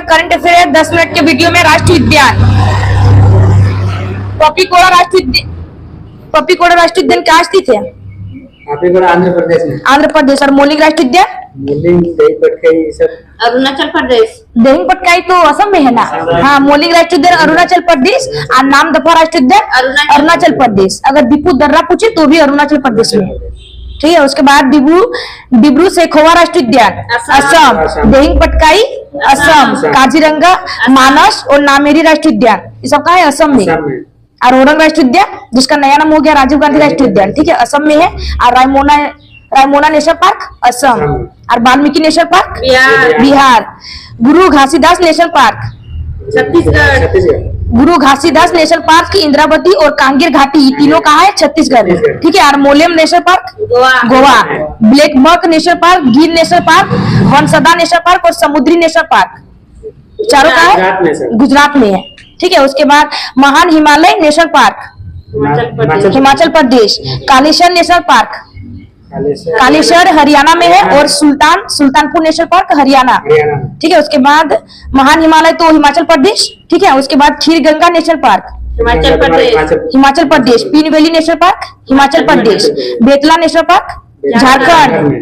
Current affair है 10 minute के video में। राष्ट्रीय उद्यान पपीकोड़ा राष्ट्रीय उद्यान कहाँ स्थित है? आंध्र प्रदेश में। आंध्र प्रदेश। और मौलिक राष्ट्रीय उद्यान? अरुणाचल प्रदेश। देहिंग पटकाई तो असम में है ना। हाँ, मौलिक राष्ट्रीय उद्यान अरुणाचल प्रदेश और नामदफा राष्ट्रीय उद्यान अरुणाचल प्रदेश। अगर दीपू दर्रा पूछे तो भी अरुणाचल प्रदेश में, ठीक है। उसके बाद डिब्रू सैखोवा राष्ट्रीय उद्यान असम, देहिंग पटकाई असम, काजीरंगा, मानस और नामेरी राष्ट्रीय उद्यान ये सब कहाँ है? असम में। और ओरंग राष्ट्रीय उद्यान जिसका नया नाम हो गया राजीव गांधी राष्ट्रीय उद्यान, ठीक है, असम में है। और रायमोना नेशनल पार्क असम। और वाल्मीकि नेशनल पार्क बिहार। गुरु घासीदास नेशनल पार्क छत्तीसगढ़। गुरु घासीदास नेशनल पार्क, इंद्रावती और कांगेर घाटी ये तीनों कहाँ है? छत्तीसगढ़ में, ठीक है। और Mollem national park Goa. Black buck national park, Gir national park, Vansda national park और समुद्री नेशनल पार्क चारों कहाँ है? गुजरात में है, ठीक है। उसके बाद महान Himalaya national park Himachal Pradesh. Kaleshwar national park Kaleshwar Haryana में है। और सुल्तानपुर नेशनल पार्क हरियाणा, ठीक है। उसके बाद महान हिमालय तो हिमाचल प्रदेश, ठीक है। उसके बाद खीर गंगा नेशनल पार्क हिमाचल प्रदेश। पीन valley national park Himachal Pradesh. Betla national park Jharkhand,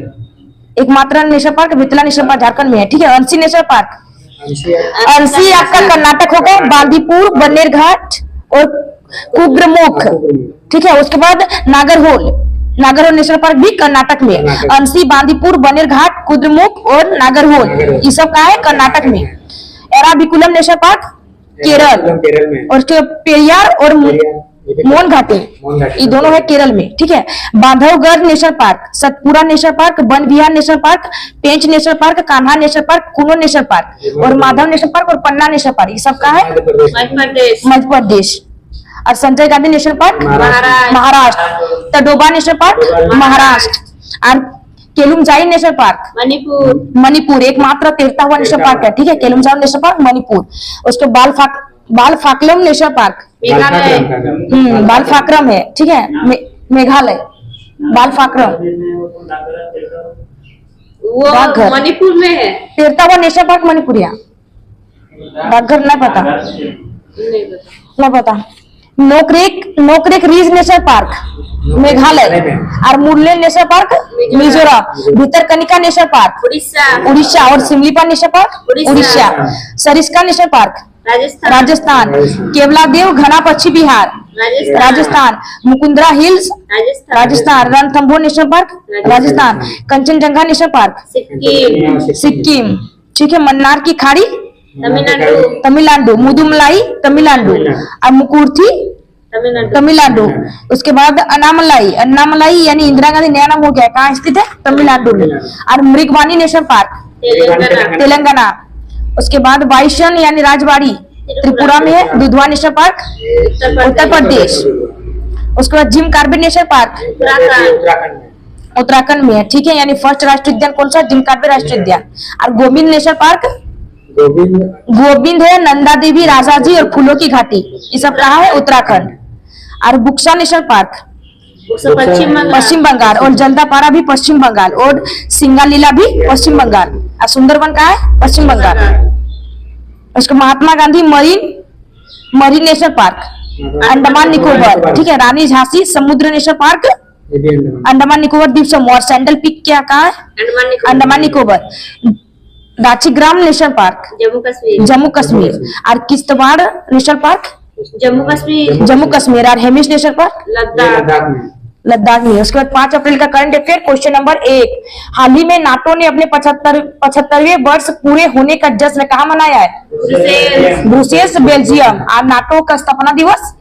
एकमात्र national park Betla national park Jharkhand में है, ठीक है। अंसी नेशनल पार्क अंसी आपका कर्नाटक होगा। बांदीपुर, बन्नेरघाट और कुद्रेमुख, ठीक है। उसके बाद नागरहोल नेशनल पार्क भी कर्नाटक में। अंसी, बांदीपुर, बन्नेरघाट, कुद्रेमुख और नागरहोल ये सब कहाँ है? कर्नाटक में। एराविकुलम नेशनल पार्क केरल और पेरियार और मोन घाटी ये दोनों है केरल में, ठीक है। Bandhavgarh national park, Satpura national park, Van Vihar national park, Pench national park, Kanha national park, Kuno national park और माधव नेशनल पार्क और पन्ना नेशनल पार्क ये सब कहाँ है? मध्य प्रदेश। और Sanjay Gandhi national park Maharashtra. Tadoba national park Maharashtra. और केलुमजाई नेशनल पार्क मणिपुर एकमात्र तैरता हुआ नेशनल पार्क है, ठीक है। केलुमजाई नेशनल पार्क मणिपुर। उसके बालफाक्रम नेशनल पार्क बालफाक्रम है, ठीक है, मेघालय। बालफाक्रम वो मणिपुर में है। तैरता हुआ नेशनल पार्क मणिपुरिया। डाकघर नहीं पता। Nokrek ridge national park Meghalaya. और Murlen national park Mizoram. Bhitarkanika national park Odisha और Similipal national park Odisha. Sariska national park Rajasthan. Keoladeo Ghana पश्चिम बिहार Rajasthan. Mukundra hills Rajasthan. Ranthambore national park Rajasthan. Kanchenjunga national park Sikkim, ठीक है। मन्नार की खाड़ी तमिलनाडु। मुदुमलाई तमिलनाडु और मुकुर्थी तमिलनाडु। उसके बाद अन्नामलाई यानी इंदिरा गांधी नया नाम हो गया, कहाँ स्थित है? तमिलनाडु में। और मृगवानी नेशनल पार्क तेलंगाना। उसके बाद वाइशन यानी राजबाड़ी त्रिपुरा में है। Dudhwa national park Uttar Pradesh. उसके बाद Jim Corbett national park Uttarakhand में है, ठीक है। यानी फर्स्ट राष्ट्रीय उद्यान कौन सा? जिम कार्बेट राष्ट्रीय उद्यान। और गोविंद नेशनल पार्क गोविंद है। नंदा देवी, राजाजी और फूलों की घाटी ये सब कहाँ है? उत्तराखंड। और बुक्सा नेशनल पार्क पश्चिम बंगाल। और जल्दापारा भी पश्चिम बंगाल। और सिंगालीला भी पश्चिम बंगाल। और सुंदरवन कहाँ है? पश्चिम बंगाल। उसके Mahatma Gandhi marine national park Andaman Nicobar, ठीक है। रानी झांसी समुद्र नेशनल पार्क अंडमान निकोबार द्वीप समूह। और सैंडल पीक क्या कहाँ है? अंडमान निकोबार। Dachigam national park Jammu Kashmir. और किश्तवाड़ नेशनल पार्क जम्मू कश्मीर। और हेमिस नेशनल पार्क लद्दाख में। उसके बाद 5 अप्रैल का करंट अफेयर क्वेश्चन नंबर 1। हाल ही में नाटो ने अपने 75वें वर्ष पूरे होने का जश्न कहाँ मनाया है? Brussels Belgium. और नाटो का स्थापना दिवस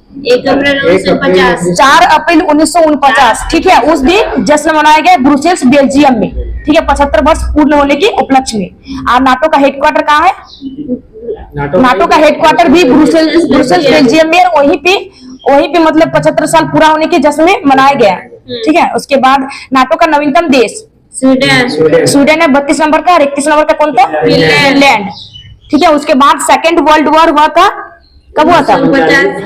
4 अप्रैल 1949, ठीक है। उस दिन जश्न मनाया गया ब्रुसेल्स बेल्जियम में, ठीक है, 75 वर्ष पूर्ण होने के उपलक्ष्य में। और नाटो का हेडक्वार्टर कहाँ है? नाटो का हेडक्वार्टर भी ब्रुसेल्स बेल्जियम में। वहीं पे मतलब 75 साल पूरा होने के जश्न में मनाया गया, ठीक है। उसके बाद नाटो का नवीनतम देश स्वीडन है 32 नंबर का। और 31 नंबर का कौन था? फिनलैंड, ठीक है। उसके बाद सेकेंड वर्ल्ड वॉर हुआ था, कब हुआ था?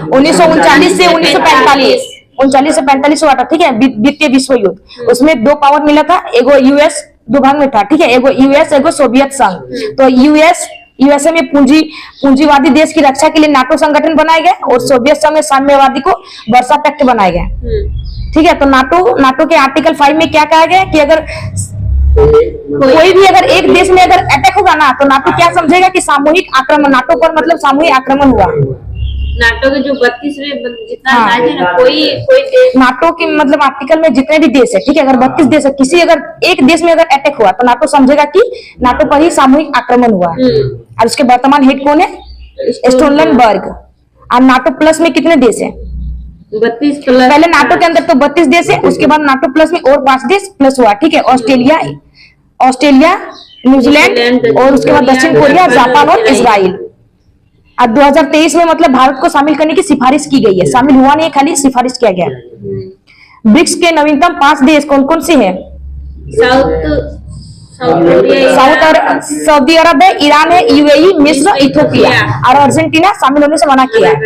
1939 से 1945। 39 से 45 हुआ था, ठीक है, द्वितीय विश्व युद्ध। उसमें 2 पावर मिला था, एगो यूएस 2 भाग में था, ठीक है, एगो यूएस एगो सोवियत संघ। तो यूएस यूएसए में पूंजीवादी देश की रक्षा के लिए नाटो संगठन बनाए गए और सोवियत संघ में साम्यवादी को वर्सा पैक्ट बनाए गए। ठीक है, तो नाटो के आर्टिकल 5 में क्या कहा गया है कि अगर कोई भी अगर एक देश में अगर अटैक होगा ना, तो नाटो क्या समझेगा कि सामूहिक आक्रमण, नाटो पर मतलब सामूहिक आक्रमण हुआ। नाटो के जो 32वें जितना हाँ। राज्य है ना, कोई देश नाटो के मतलब आर्टिकल में जितने भी देश है, ठीक है, अगर 32 देश है, किसी अगर एक देश में अगर अटैक हुआ तो नाटो समझेगा कि नाटो पर ही सामूहिक आक्रमण हुआ है। और उसके वर्तमान हेड कौन है? स्टोलनबर्ग। और नाटो प्लस में कितने देश है? 32 प्लस। पहले नाटो के अंदर तो 32 देश है, उसके बाद नाटो प्लस में और 5 देश प्लस हुआ। ठीक है, ऑस्ट्रेलिया, न्यूजीलैंड और उसके बाद दक्षिण कोरिया, जापान और इजराइल। और 2023 में मतलब भारत को शामिल करने की सिफारिश की गई है, शामिल हुआ नहीं, खाली सिफारिश किया गया। ब्रिक्स के नवीनतम 5 देश कौन कौन से हैं? साउथ और सऊदी अरब है, ईरान है, यूएई, मिस्र, इथोपिया और अर्जेंटीना शामिल होने से मना किया है।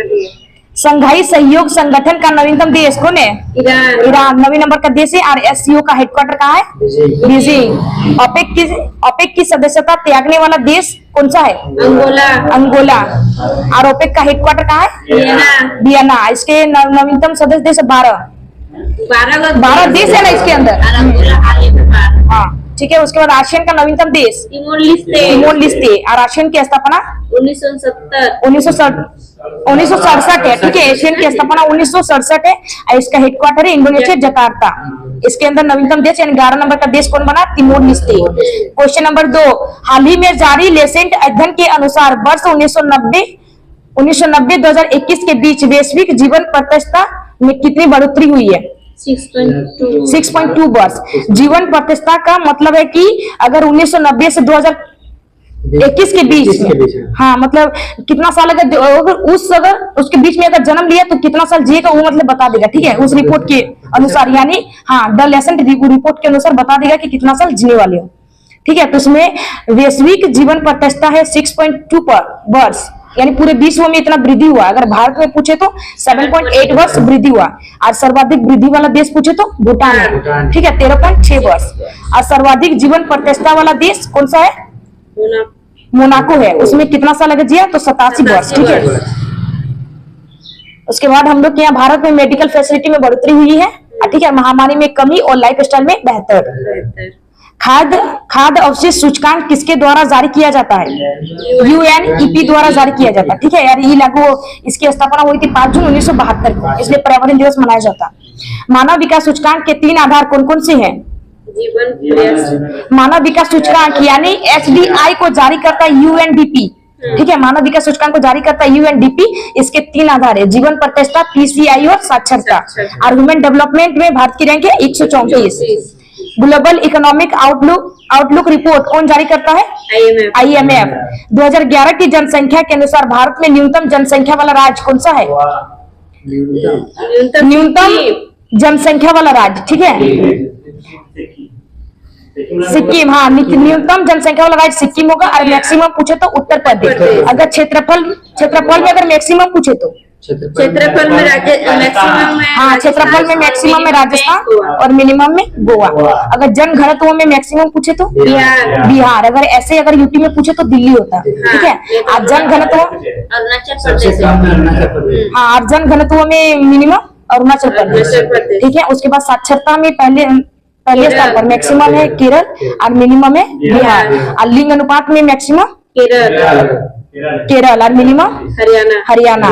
संघाई सहयोग संगठन का नवीनतम देश कौन है? ईरान 9वें नंबर का देश है। और एससीओ का हेडक्वार्टर कहाँ है? बीजिंग। ओपेक की सदस्यता त्यागने वाला देश कौन सा है? अंगोला। और ओपेक का हेडक्वार्टर कहाँ है? वियना। इसके नवीनतम सदस्य देश 12 देश है ना इसके अंदर। हाँ, ठीक है। उसके बाद आसियान का नवीनतम देश तिमोर लिस्ते। और आसियान की स्थापना 1967 है। ठीक है, एशियन की स्थापना 1967 है। और इसका हेडक्वार्टर है इंडोनेशिया, जकार्ता। इसके अंदर नवीनतम देश यानी 11 नंबर का देश कौन बना? तिमोर लिस्ते। क्वेश्चन नंबर 2, हाल ही में जारी लेसेंट अध्ययन के अनुसार वर्ष 1990-2021 के बीच वैश्विक जीवन प्रतिशतता में कितनी बढ़ोतरी हुई है? 6.2 वर्ष। जीवन प्रतिशतता का मतलब है कि अगर 1990 से 2021 के बीच, हाँ मतलब कितना साल अगर उसके बीच में अगर जन्म लिया तो कितना साल जिएगा वो मतलब बता देगा। ठीक है, उस रिपोर्ट के अनुसार, यानी हाँ द लेसेंट रिपोर्ट के अनुसार बता देगा कि कितना साल जीने वाले हो। ठीक है, तो उसमें वैश्विक जीवन प्रतिशतता है 6.2 वर्ष, यानी पूरे विश्व में इतना वृद्धि हुआ। अगर भारत में पूछे तो 7.8 वर्ष वृद्धि हुआ। और सर्वाधिक वृद्धि वाला देश पूछे तो भूटान है। ठीक है, 13.6 वर्ष। और सर्वाधिक जीवन प्रतिशतता वाला देश कौन सा है? मोनाको है। उसमें कितना साल अगर जिया तो 87 वर्ष। ठीक है, उसके बाद हम लोग के यहाँ भारत में मेडिकल फैसिलिटी में बढ़ोतरी हुई है। ठीक है, महामारी में कमी और लाइफ स्टाइल में बेहतर। खाद्य अवशेष सूचकांक किसके द्वारा जारी किया जाता है? यूएनईपी द्वारा जारी किया जाता है। ठीक है यार, ये लागू इसकी स्थापना हुई थी 5 जून 1972 को, इसलिए पर्यावरण दिवस मनाया जाता है। मानव विकास सूचकांक के 3 आधार कौन कौन से हैं? मानव विकास सूचकांक यानी एचडीआई को जारी करता है यूएनडीपी। ठीक है, मानव विकास सूचकांक को जारी करता है यूएनडीपी। इसके 3 आधार है, जीवन प्रतिशतता, पीसीआई और साक्षरता। और ह्यूमन डेवलपमेंट में भारत की रैंक है 134। ग्लोबल इकोनॉमिक आउटलुक रिपोर्ट कौन जारी करता है? आईएमएफ। 2011 की जनसंख्या के अनुसार भारत में न्यूनतम जनसंख्या वाला राज्य कौन सा है? न्यूनतम जनसंख्या वाला राज्य, ठीक है, सिक्किम। हाँ, न्यूनतम जनसंख्या वाला राज्य सिक्किम होगा। और मैक्सिमम पूछे तो उत्तर प्रदेश। अगर क्षेत्रफल में अगर मैक्सिमम पूछे तो क्षेत्रफल में मैक्सिमम में, हाँ क्षेत्रफल में मैक्सिमम में राजस्थान और मिनिमम में गोवा। अगर जन घनत्व में मैक्सिमम पूछे तो बिहार। अगर ऐसे अगर यूपी में पूछे तो दिल्ली होता है। ठीक है, और जन घनत्व हाँ, और जन घनत्व में मिनिमम अरुणाचल प्रदेश। ठीक है, उसके बाद साक्षरता में पहले स्थान पर मैक्सिमम है केरल और मिनिमम है बिहार। और लिंग अनुपात में मैक्सिमम केरल और मिनिमम हरियाणा।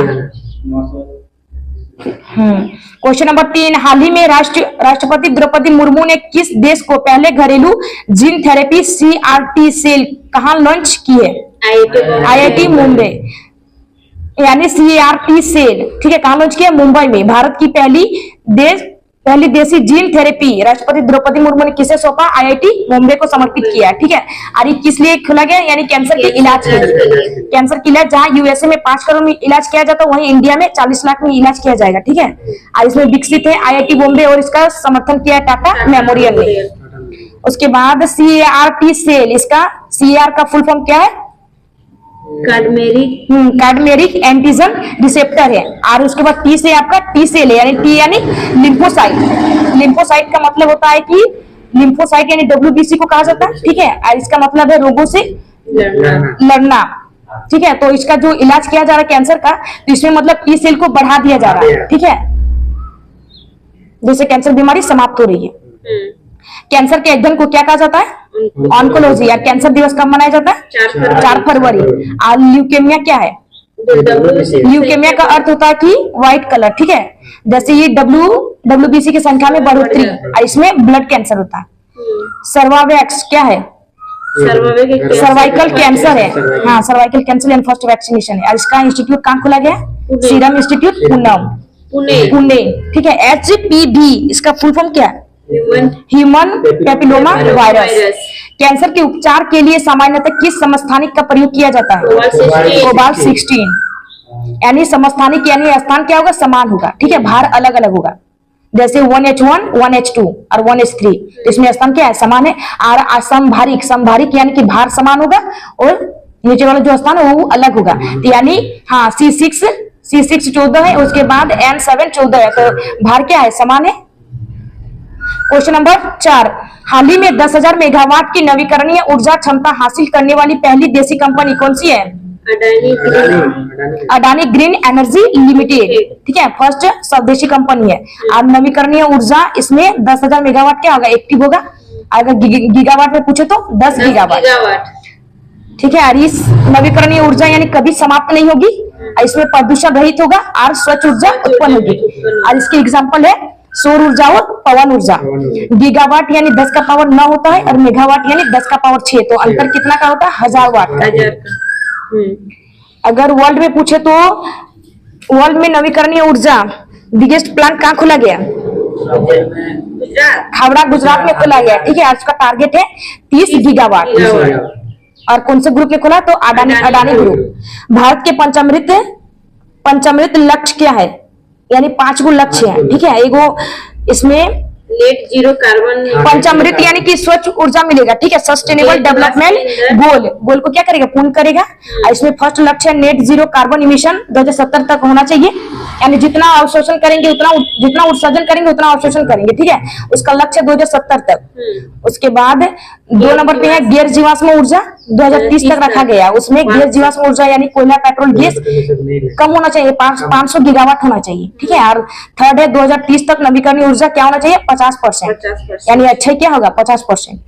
क्वेश्चन नंबर 3, हाल ही में राष्ट्रपति द्रौपदी मुर्मू ने किस देश को पहले घरेलू जीन थेरेपी CRT सेल कहाँ लॉन्च की है? IIT मुंबई, यानी CRT सेल। ठीक है, कहाँ लॉन्च किया? मुंबई में। भारत की पहली देसी जीन थेरेपी राष्ट्रपति द्रौपदी मुर्मू ने किसे सौंपा? IIT मुंबई को समर्पित किया। ठीक है, और ये किस लिए खोला गया? यानी कैंसर के इलाज के लिए। कैंसर के इलाज जहाँ यूएसए में 5 करोड़ में इलाज किया जाता है, वहीं इंडिया में 40 लाख में इलाज किया जाएगा। ठीक है, और इसमें विकसित है IIT मुंबई और इसका समर्थन किया है टाटा मेमोरियल ने। उसके बाद CRT सेल, इसका CR का फुल फॉर्म क्या है? कार्डमेरिक एंटीजन रिसेप्टर है। और उसके बाद T से आपका T सेल है, यानी T यानी लिम्फोसाइट। लिम्फोसाइट का मतलब होता है कि लिम्फोसाइट यानी WBC को कहा जाता है। ठीक है, और इसका मतलब है रोगों से लड़ना। ठीक है, तो इसका जो इलाज किया जा रहा है कैंसर का, तो इसमें मतलब टी सेल को बढ़ा दिया जा रहा है, ठीक है, जिससे कैंसर बीमारी समाप्त हो रही है। कैंसर के अध्ययन को क्या कहा जाता है? ऑन्कोलॉजी। या कैंसर दिवस कब मनाया जाता है? 4 फरवरी। और ल्यूकेमिया क्या है? ल्यूकेमिया का अर्थ होता है कि व्हाइट कलर, ठीक है, जैसे ये WBC की संख्या में बढ़ोतरी, और इसमें ब्लड कैंसर होता है। सर्वावैक्स क्या है? सर्वाइकल कैंसर है, हाँ, cervical cancer and first vaccination है। और इसका इंस्टीट्यूट कहाँ खोला गया? सीरम इंस्टीट्यूट पुणे, ठीक है। HPV इसका फुल फॉर्म क्या है? Human papilloma virus. कैंसर के उपचार के लिए सामान्यतः किस समस्थानिक का प्रयोग किया जाता है? कोबाल्ट 16। यानी समस्थानिक यानी स्थान क्या होगा? समान होगा, ठीक है, भार अलग अलग होगा। जैसे 1H1, 1H2 और 1H3, इसमें स्थान क्या है? समान है। और समभारिक यानी कि भार समान होगा और नीचे वाला जो स्थान है वो अलग होगा। तो यानी हाँ, C6 14 है, उसके बाद N7 14 है, तो भार क्या है? समान है। क्वेश्चन नंबर 4, हाल ही में 10,000 मेगावाट की नवीकरणीय ऊर्जा क्षमता हासिल करने वाली पहली देशी कंपनी कौन सी है? अडानी ग्रीन एनर्जी लिमिटेड, ठीक है, फर्स्ट स्वदेशी कंपनी है। और नवीकरणीय ऊर्जा इसमें 10,000 मेगावाट क्या होगा? एक्टिव होगा। अगर गीगावाट में पूछे तो 10 गीगावाट, ठीक है। और इस नवीकरणीय ऊर्जा यानी कभी समाप्त नहीं होगी, इसमें प्रदूषण रहित होगा और स्वच्छ ऊर्जा उत्पन्न होगी। और इसके एग्जाम्पल है सौर ऊर्जा और पवन ऊर्जा। गीगावाट यानी 10 का पावर 9 होता है और मेगावाट यानी 10 का पावर 6, तो अंतर कितना का होता है? 1000 वाट का। अगर वर्ल्ड में पूछे तो वर्ल्ड में नवीकरणीय ऊर्जा बिगेस्ट प्लांट कहाँ खोला गया? हावड़ा गुजरात में खोला गया, ठीक है। आज का टारगेट है 30 गीगावाट। और कौन से ग्रुप ने खोला? तो अडानी ग्रुप। भारत के पंचामृत लक्ष्य क्या है? यानी 5 गो लक्ष्य है, ठीक है। एगो इसमें नेट जीरो कार्बन, पंचामृत यानी कि स्वच्छ ऊर्जा मिलेगा, ठीक है, सस्टेनेबल डेवलपमेंट गोल को क्या करेगा? पूर्ण करेगा। और इसमें फर्स्ट लक्ष्य है नेट जीरो कार्बन इमिशन 2070 तक होना चाहिए, यानी जितना अवशोषण करेंगे जितना उत्सर्जन करेंगे उतना अवशोषण करेंगे, ठीक है, उसका लक्ष्य 2070 तक। उसके बाद 2 नंबर पे है गैर जीवाश्म ऊर्जा 2030 तक रखा गया। उसमें गैर जीवाश्म ऊर्जा यानी कोयला, पेट्रोल, गैस कम होना चाहिए, 500 गीगावाट होना चाहिए, ठीक है। और थर्ड है 2030 तक नवीकरणीय ऊर्जा क्या होना चाहिए? 50%, यानी अच्छा क्या होगा? 50%।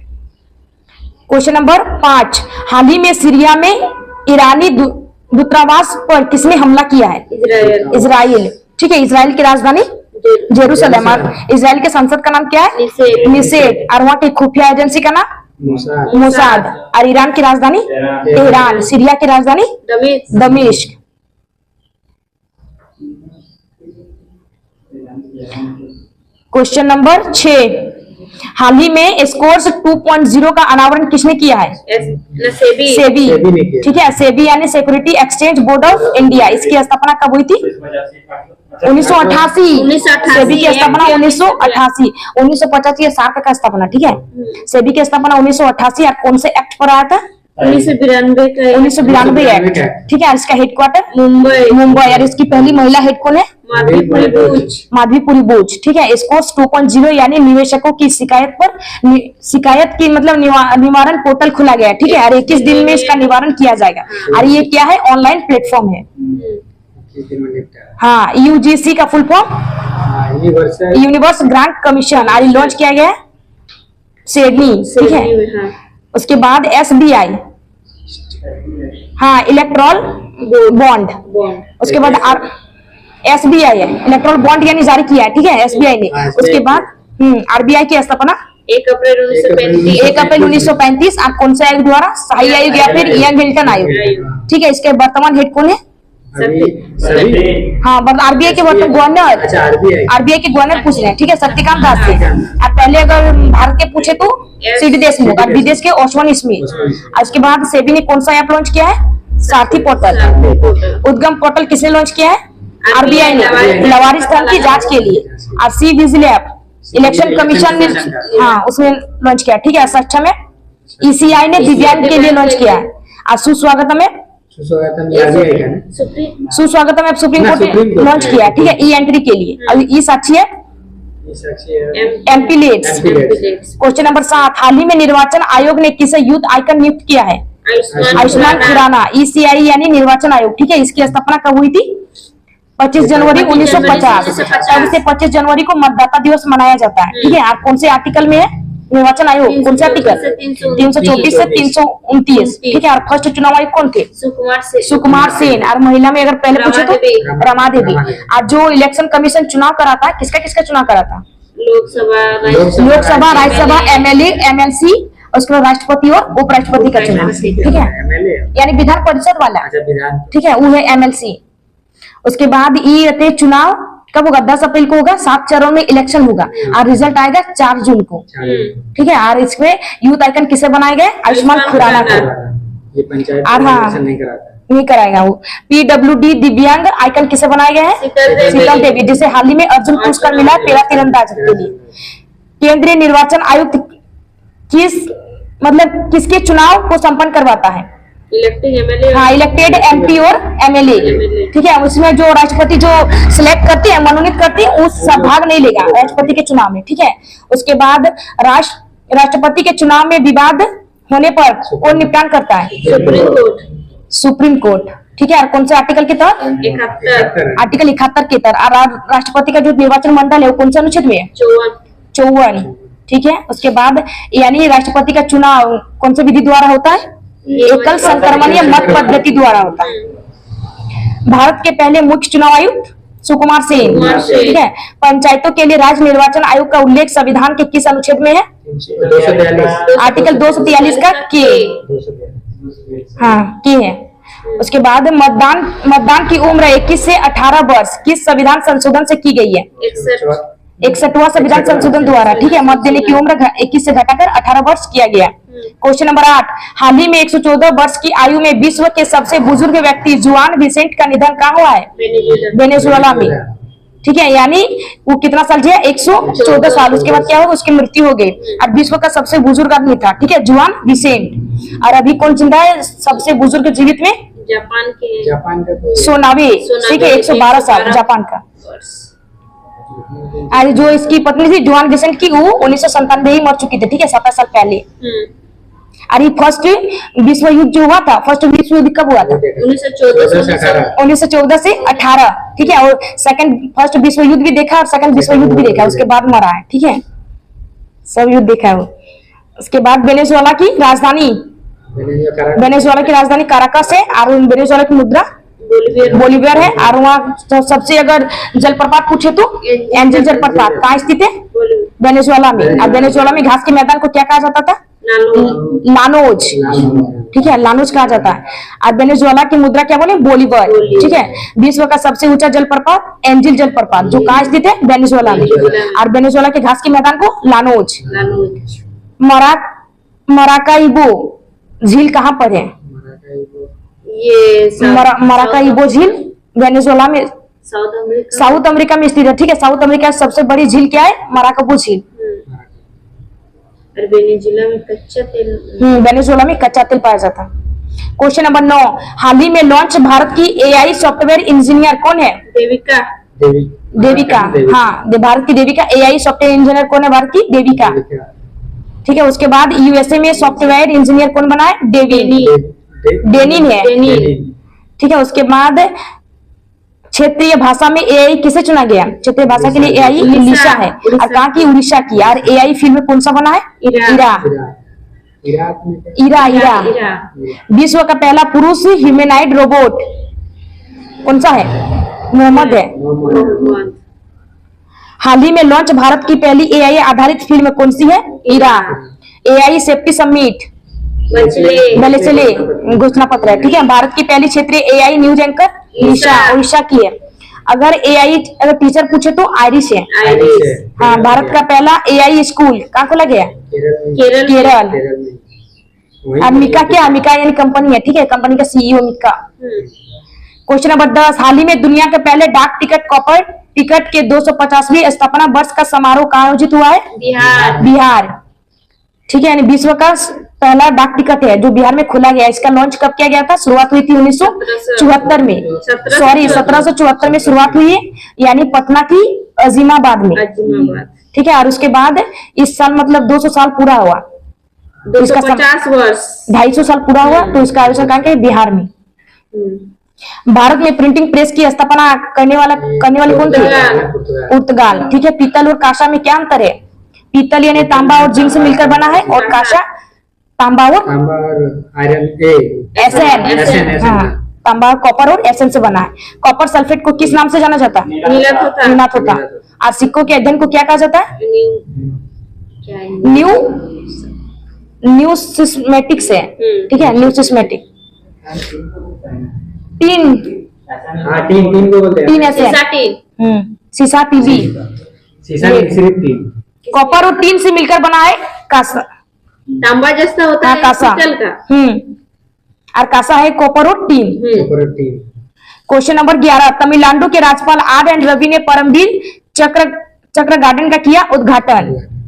क्वेश्चन नंबर 5, हाल ही में सीरिया में ईरानी दूतावास पर किसने हमला किया है? इजराइल, ठीक है। इजराइल की राजधानी जेरूसलम। इजराइल के संसद का नाम क्या है? निषेध। और वहाँ की खुफिया एजेंसी का नाम मोसाद। और ईरान की राजधानी तेहरान। सीरिया की राजधानी दमिश्क। क्वेश्चन नंबर 6, हाल ही में स्कोर्स 2.0 का अनावरण किसने किया है? सेबी, ठीक है। सेबी यानी security exchange board of India. इसकी स्थापना कब हुई थी? 1988। सेबी की स्थापना 1988। 1985 सार्क का स्थापना, ठीक है। सेबी की स्थापना 1988। और कौन से एक्ट पर आया था? 1992 एक्ट, ठीक है। इसका हेडक्वार्टर मुंबई। और इसकी पहली महिला हेड कौन है? माधवीपुरी बोझ, ठीक है। इसको 2.0 यानी निवेशकों की शिकायत की मतलब निवारण पोर्टल खुला गया, ठीक है। और 21 दिन में इसका निवारण किया जाएगा। और ये क्या है? ऑनलाइन प्लेटफॉर्म है। हाँ, UGC का full form universe grant commission. और लॉन्च किया गया है सिडनी, ठीक है। उसके बाद SBI, हाँ, इलेक्ट्रॉल बॉन्ड। उसके बाद SBI है, इलेक्ट्रॉल बॉन्ड यानी जारी किया है, ठीक है, SBI ने। उसके बाद RBI की स्थापना 1 अप्रैल 1935। और कौन सा आयोग द्वारा? शाही आयोग या फिर यंग हिल्टन आयोग, ठीक है। इसके वर्तमान हेड कौन है? हाँ, RBI के वर्तमान गवर्नर, RBI के गवर्नर पूछ रहे हैं, ठीक है, शक्तिकांत दास से। अब पहले अगर भारत के पूछे तो CD देशमुख, और विदेश के ओस्मान स्मिथ। उसके बाद सेबी ने कौन सा ऐप लॉन्च किया है? सारथी पोर्टल। उद्गम पोर्टल किसने लॉन्च किया है? RBI ने, लवारिस्तान की जांच के लिए। और C vigil app election commission ने, हाँ, उसने लॉन्च किया, ठीक है। सक्षम है ECI ने दिव्यांग के लिए लॉन्च किया है। और सुस्वागतम है सुप्रीम कोर्ट ने लॉन्च किया, ठीक है, E-एंट्री के लिए। और ई साक्षी है एमपी लेट्स। क्वेश्चन नंबर 7, हाल ही में निर्वाचन आयोग ने किसे यूथ आइकन नियुक्त किया है? आयुष्मान खुराना, ECI यानी निर्वाचन आयोग, ठीक है। इसकी स्थापना कब हुई थी? 25 जनवरी 1950। तब से 25 जनवरी को मतदाता दिवस मनाया जाता है, ठीक है। आप कौन से आर्टिकल में है निर्वाचन आयोग? कौन से आर्टिकल? 324 से 329, ठीक है। और फर्स्ट चुनाव आयोग कौन थे? सुकुमार सेन। और महिला में अगर पहले पूछे तो रमा देवी। और जो इलेक्शन कमीशन चुनाव कराता है, किसका किसका चुनाव कराता? लोकसभा, राज्यसभा, MLA, MLC, उसके बाद राष्ट्रपति और उपराष्ट्रपति का चुनाव, ठीक है। यानी विधान परिषद वाला, ठीक है, वो है MLC। उसके बाद ये रहते चुनाव कब होगा? 10 अप्रैल को होगा। 7 चरण में इलेक्शन होगा और रिजल्ट आएगा 4 जून को, ठीक है। और इसमें यूथ आइकन किसे बनाए गए? आयुष्मान खुराना को। ये पंचायत नहीं कराएगा वो। PWD दिव्यांग आइकन किसे बनाए गए हैं? शीतल देवी, जिसे हाल ही में अर्जुन पुरस्कार मिला तेरा तीरंदाज के लिए। केंद्रीय निर्वाचन आयुक्त किसके चुनाव को संपन्न करवाता है? इलेक्टेड MP और MLA, ठीक है। उसमें जो राष्ट्रपति जो सिलेक्ट करते हैं, मनोनीत करते हैं, वो सब भाग नहीं लेगा राष्ट्रपति के चुनाव में, ठीक है। उसके बाद राष्ट्रपति के चुनाव में विवाद होने पर कौन निपटान करता है? सुप्रीम कोर्ट, ठीक है। और कौन से आर्टिकल के तहत? आर्टिकल 71 के तहत। और राष्ट्रपति का जो निर्वाचन मंडल है वो कौन से अनुच्छेद में है? 54, ठीक है। उसके बाद यानी राष्ट्रपति का चुनाव कौन से विधि द्वारा होता है? एकल संक्रमण या मत पद्धति द्वारा होता है। भारत के पहले मुख्य चुनाव आयुक्त सुकुमार सेन, ठीक है। पंचायतों के लिए राज्य निर्वाचन आयोग का उल्लेख संविधान के किस अनुच्छेद में है? 243, आर्टिकल 243 का के, हाँ के है। उसके बाद मतदान की उम्र 21 से 18 वर्ष किस संविधान संशोधन से की गई है? 61वां संविधान संशोधन द्वारा, ठीक है। मत देने की उम्र 21 से घटाकर 18 वर्ष किया गया। क्वेश्चन नंबर 8, हाल ही में 114 वर्ष की आयु में विश्व के सबसे बुजुर्ग व्यक्ति जुआन विसेंट का निधन कहाँ हुआ है? वेनेजुएला में, ठीक है। यानी वो कितना साल जिया? 114 साल। उसके बाद क्या होगा? उसकी मृत्यु हो गई। अब विश्व का सबसे बुजुर्ग आदमी था, ठीक है, जुआन विसेंट। और अभी कौन जिंदा है सबसे बुजुर्ग जीवित में? जापान का सोनाबे, ठीक है, 112 साल जापान का। आज जो इसकी पत्नी थी जुआन विसेंट की, वो 1997 ही मर चुकी थी, ठीक है, 17 साल पहले। अरे फर्स्ट विश्व युद्ध जो हुआ था, फर्स्ट विश्व युद्ध कब हुआ था? 1914 से 18, ठीक है। और फर्स्ट विश्व युद्ध भी देखा और सेकंड विश्व युद्ध भी देखा, उसके बाद मरा है, ठीक है, सब युद्ध देखा है वो। उसके बाद वेनेजुएला की राजधानी काराकस है और वेनेजुएला की मुद्रा बोलीवियर है। और वहाँ सबसे अगर जलप्रपात पूछे तो एंजल जलप्रपात कहाँ स्थित है? वेनेजुएला में। और वेनेजुएला में घास के मैदान को क्या कहा जाता था? लानोज, ठीक है, लानोज कहा जाता है। और वेनेजुएला की मुद्रा क्या बोले? बोलीवियर, ठीक है। विश्व का सबसे ऊंचा जलप्रपात एंजल जलप्रपात, जो कहाँ स्थित है? वेनेजुएला में। और वेनेजुएला के घास के मैदान को लानोज। मराकाइबो झील कहाँ पर है? ये मराकाइबो झील वेनेजुएला में, साउथ अमेरिका में स्थित है, ठीक है। साउथ अमेरिका की सबसे बड़ी झील क्या है? मराकाइबो झील। वेनेजुएला में कच्चा तेल, वेनेजुएला में कच्चा तेल पाया जाता है। क्वेश्चन नंबर 9, हाल ही में लॉन्च भारत की AI सॉफ्टवेयर इंजीनियर कौन है? देविका, हाँ, भारत की देविका। AI सॉफ्टवेयर इंजीनियर कौन है भारत की? देविका, ठीक है। उसके बाद USA में सॉफ्टवेयर इंजीनियर कौन बना है? डेनिन है, ठीक है। उसके बाद क्षेत्रीय भाषा में AI किसे चुना गया? क्षेत्रीय भाषा के लिए AI उड़ीसा है। और कहाँ की? उड़ीसा की। और AI फिल्म कौन सा बना है? इरा। विश्व का पहला पुरुष ह्यूमैनॉइड रोबोट कौन सा है? मोहम्मद है। हाल ही में लॉन्च भारत की पहली AI आधारित फिल्म कौन सी है? इरा। AI सेफ्टी समिट चले घोषणा पत्र है, ठीक है। भारत की पहली क्षेत्रीय AI न्यूज एंकर उड़ीसा की है। अगर टीचर पूछे तो आयरिश है। हाँ, भारत का पहला AI स्कूल कहाँ खोला गया? केरल। और मिका यानी कंपनी है, ठीक है, कंपनी का CEO मिका। क्वेश्चन नंबर 10, हाल ही में दुनिया के पहले डाक टिकट कॉपर टिकट के 250वीं स्थापना वर्ष का समारोह कहाँ आयोजित हुआ है? बिहार, ठीक है। यानी विश्व का पहला डाक टिकट है जो बिहार में खोला गया। इसका लॉन्च कब किया गया था? शुरुआत हुई थी 1974 में, 1774 में शुरुआत हुई है, यानी पटना की अजीमाबाद में, ठीक है। और उसके बाद इस साल मतलब 200 साल पूरा हुआ, इसका 250 वर्ष 250 साल पूरा हुआ तो इसका आविष्कार कहाँ के बिहार में। भारत में प्रिंटिंग प्रेस की स्थापना करने वाली कौन थी? पुर्तगाल। ठीक है। पीतल और कांसा में क्या अंतर है? पीतल यानी तांबा और जिंक से मिलकर बना है और कांसा तांबा और आयरन एसएन। हाँ, तांबा कॉपर और एसएन से बना है। कॉपर सल्फेट को किस नाम से जाना जाता है? नीलाथ होता। और सिक्कों के अध्ययन को क्या कहा जाता है? न्यूसिस्मेटिक से। ठीक है, न्यूसिस्मेटिक। तीन तीन को बोलते हैं। तीन ऐसे सीसा टीवी। शीशा की सिर्फ तीन। कॉपर और टीन से मिलकर बना है कांसा। तांबा जैसा होता है कांसा। पीतल का। और कांसा है कॉपर और टीन। क्वेश्चन नंबर 11, तमिलनाडु के राज्यपाल आर एन रवि ने परमवीर चक्र गार्डन का किया उद्घाटन।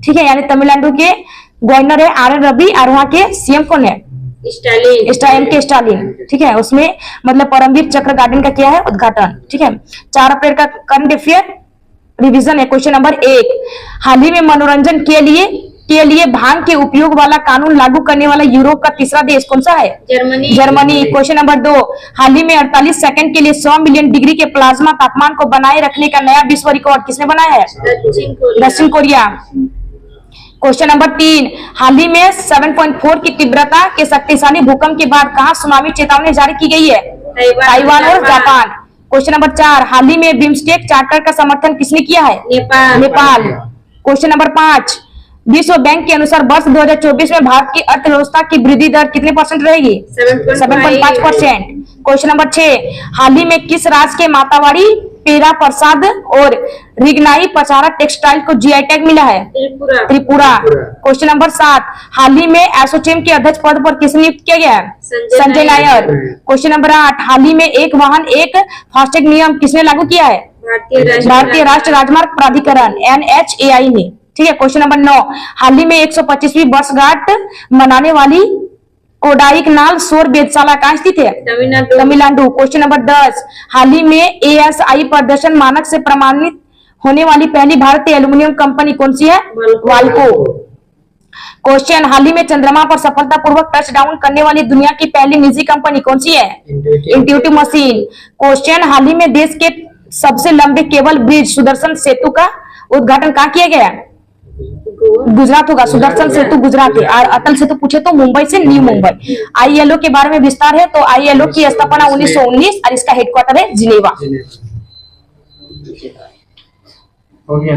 ठीक है, यानी तमिलनाडु के गवर्नर है आर एन रवि और वहाँ के सीएम कौन है? स्टालिन। ठीक है, उसमें मतलब परमवीर चक्र गार्डन का किया है उद्घाटन। ठीक है। 4 अप्रैल का करंट अफेयर रिवीजन है। क्वेश्चन नंबर 1, हाल ही में मनोरंजन के लिए भांग के उपयोग वाला कानून लागू करने वाला यूरोप का तीसरा देश कौन सा है? जर्मनी। क्वेश्चन नंबर 2, हाल ही में 48 सेकंड के लिए 100 मिलियन डिग्री के प्लाज्मा तापमान को बनाए रखने का नया विश्व रिकॉर्ड किसने बनाया है? दक्षिण कोरिया। क्वेश्चन नंबर 3, हाल ही में 7.4 की तीव्रता के शक्तिशाली भूकंप के बाद कहां सुनामी चेतावनी जारी की गई है? ताइवान और जापान। क्वेश्चन नंबर 4, हाल ही में बिम्स्टेक चार्टर का समर्थन किसने किया है? नेपाल। क्वेश्चन नंबर 5, विश्व बैंक के अनुसार वर्ष 2024 में भारत की अर्थव्यवस्था की वृद्धि दर कितने % रहेगी? 7.5%। क्वेश्चन नंबर 6, हाल ही में किस राज्य के मातावाड़ी पेरा प्रसाद और रिगनाई पचारा टेक्सटाइल को जीआई टैग मिला है? त्रिपुरा। क्वेश्चन नंबर 7, हाल ही में एसोचैम के अध्यक्ष पद पर किसे नियुक्त किया गया है? संजय नायर। क्वेश्चन नंबर 8, हाल ही में एक वाहन एक फास्टैग नियम किसने लागू किया है? भारतीय राष्ट्रीय राजमार्ग प्राधिकरण NHAI ने। ठीक है। क्वेश्चन नंबर 9, हाल ही में 125वीं वर्षगांठ मनाने वाली कोडाईकनाल सौर वेधशाला कहाँ स्थित है? तमिलनाडु। क्वेश्चन नंबर 10, हाल ही में ASI प्रदर्शन मानक से प्रमाणित होने वाली पहली भारतीय एल्यूमिनियम कंपनी कौन सी है? वाल्को। क्वेश्चन, हाल ही में चंद्रमा पर सफलतापूर्वक टच डाउन करने वाली दुनिया की पहली निजी कंपनी कौन सी है? Intuitive machine. क्वेश्चन, हाल ही में देश के सबसे लंबे केबल ब्रिज सुदर्शन सेतु का उद्घाटन कहाँ किया गया? गुजरात होगा। सुदर्शन सेतु गुजरात है। और अटल सेतु पूछे तो मुंबई से न्यू मुंबई। ILO के बारे में विस्तार है तो ILO की स्थापना 1919 और इसका हेडक्वार्टर है जिनेवा। हो गया।